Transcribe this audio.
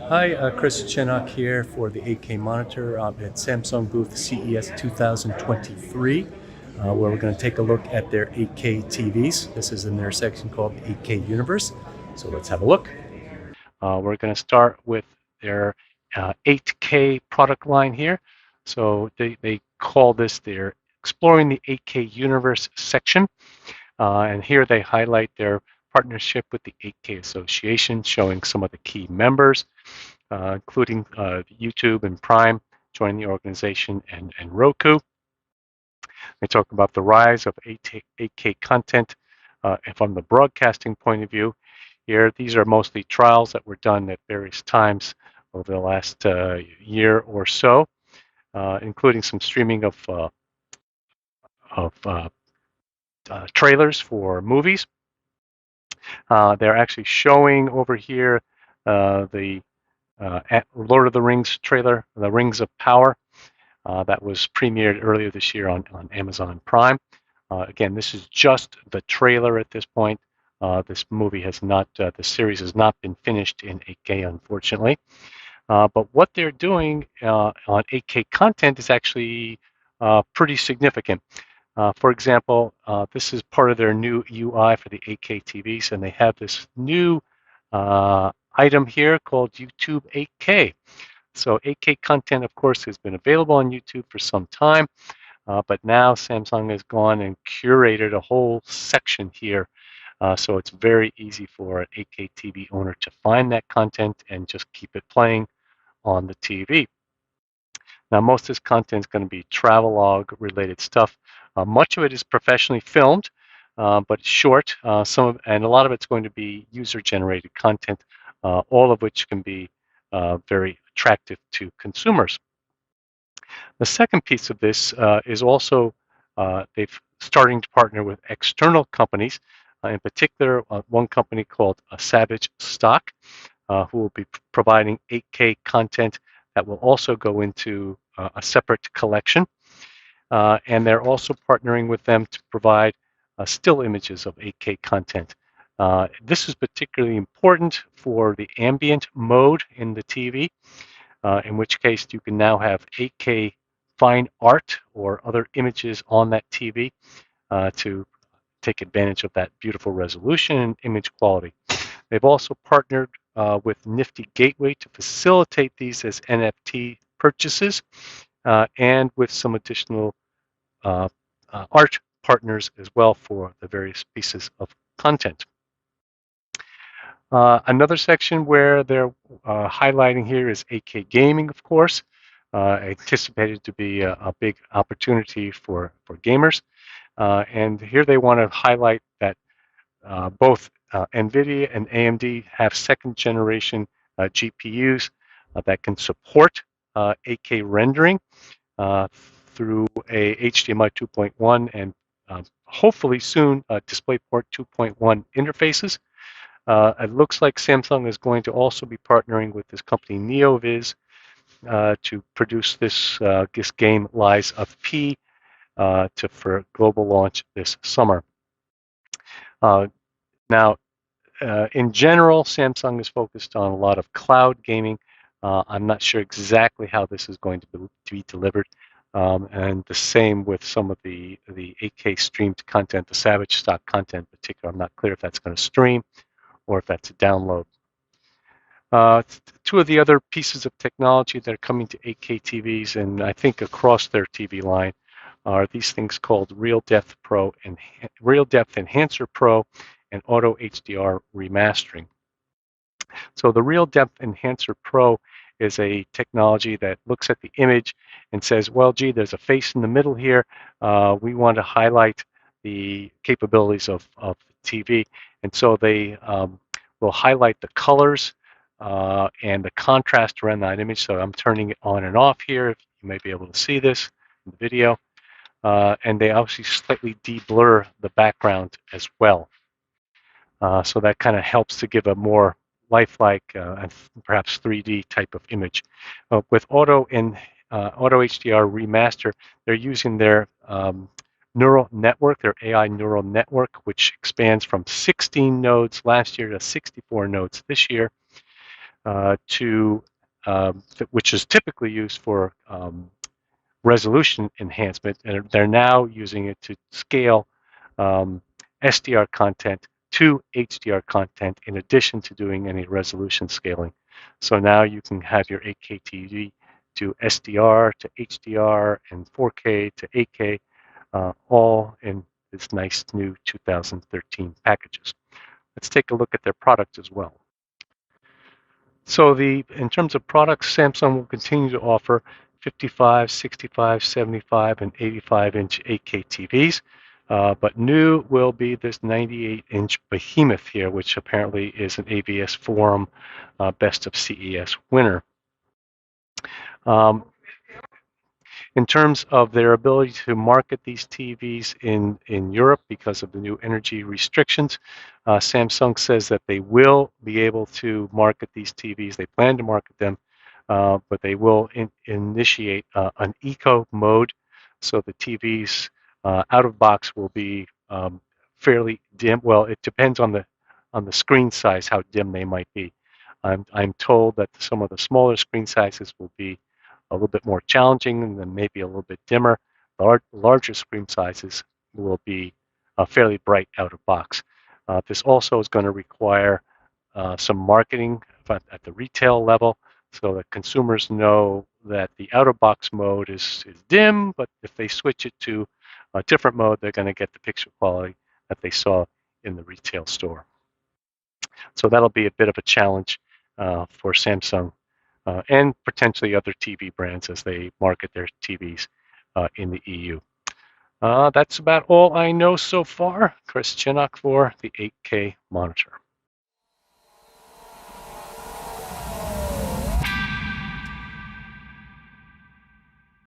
Hi, Chris Chinnock here for the 8K monitor at Samsung booth CES 2023, where we're going to take a look at their 8K TVs. This is in their section called the 8K Universe. So let's have a look. We're going to start with their 8K product line here. So they call this their Exploring the 8K Universe section. And here they highlight their partnership with the 8K Association, showing some of the key members, including YouTube and Prime joining the organization, and Roku. They talk about the rise of 8K content from the broadcasting point of view. Here, these are mostly trials that were done at various times over the last year or so, including some streaming of trailers for movies. They're actually showing over here the Lord of the Rings trailer, The Rings of Power, that was premiered earlier this year on Amazon Prime. Again, this is just the trailer at this point. This movie has not, the series has not been finished in 8K, unfortunately. But what they're doing on 8K content is actually pretty significant. For example, this is part of their new UI for the 8K TVs, and they have this new item here called YouTube 8K. So 8K content, of course, has been available on YouTube for some time, but now Samsung has gone and curated a whole section here. So it's very easy for an 8K TV owner to find that content and just keep it playing on the TV. Now, most of this content is going to be travelogue related stuff. Much of it is professionally filmed, but it's short. And a lot of it's going to be user-generated content, all of which can be very attractive to consumers. The second piece of this is also they've starting to partner with external companies, in particular one company called Savage Stock, who will be providing 8K content that will also go into a separate collection. And they're also partnering with them to provide still images of 8K content. This is particularly important for the ambient mode in the TV, in which case you can now have 8K fine art or other images on that TV to take advantage of that beautiful resolution and image quality. They've also partnered with Nifty Gateway to facilitate these as NFT purchases, and with some additional art partners as well for the various pieces of content. Another section where they're highlighting here is 8K gaming, of course, anticipated to be a big opportunity for gamers. And here they want to highlight that both NVIDIA and AMD have second generation GPUs that can support 8K rendering through a HDMI 2.1 and hopefully soon DisplayPort 2.1 interfaces. It looks like Samsung is going to also be partnering with this company Neowiz to produce this game Lies of P for global launch this summer. Now, in general, Samsung is focused on a lot of cloud gaming. I'm not sure exactly how this is going to be delivered. And the same with some of the 8K streamed content, the Savage Stock content in particular. I'm not clear if that's going to stream or if that's a download. Two of the other pieces of technology that are coming to 8K TVs, and I think across their TV line, are these things called Real Depth Enhancewr Pro and Auto HDR remastering. So the Real Depth Enhancewr Pro is a technology that looks at the image and says, well, gee, there's a face in the middle here. We want to highlight the capabilities of the TV. And so they will highlight the colors and the contrast around that image. So I'm turning it on and off here. You may be able to see this in the video. And they obviously slightly de-blur the background as well. So that kind of helps to give a more lifelike and perhaps 3D type of image. With Auto HDR Remaster, they're using their neural network, their AI neural network, which expands from 16 nodes last year to 64 nodes this year. which is typically used for resolution enhancement, and they're now using it to scale um, SDR content to HDR content in addition to doing any resolution scaling. So now you can have your 8K TV do SDR to HDR and 4K to 8K, all in this nice new 2013 packages. Let's take a look at their product as well. So in terms of products, Samsung will continue to offer 55, 65, 75, and 85-inch 8K TVs. But new will be this 98-inch behemoth here, which apparently is an AVS Forum Best of CES winner. In terms of their ability to market these TVs in Europe because of the new energy restrictions, Samsung says that they will be able to market these TVs. They plan to market them, but they will initiate an eco mode. So the TVs out of box will be fairly dim. Well, it depends on the screen size, how dim they might be. I'm told that some of the smaller screen sizes will be a little bit more challenging and then maybe a little bit dimmer. Larger screen sizes will be fairly bright out of box. This also is going to require some marketing at the retail level so that consumers know that the out-of-box mode is dim, but if they switch it to a different mode, they're going to get the picture quality that they saw in the retail store. So that'll be a bit of a challenge for Samsung and potentially other TV brands as they market their TVs in the EU. That's about all I know so far. Chris Chinnock for the 8K Monitor.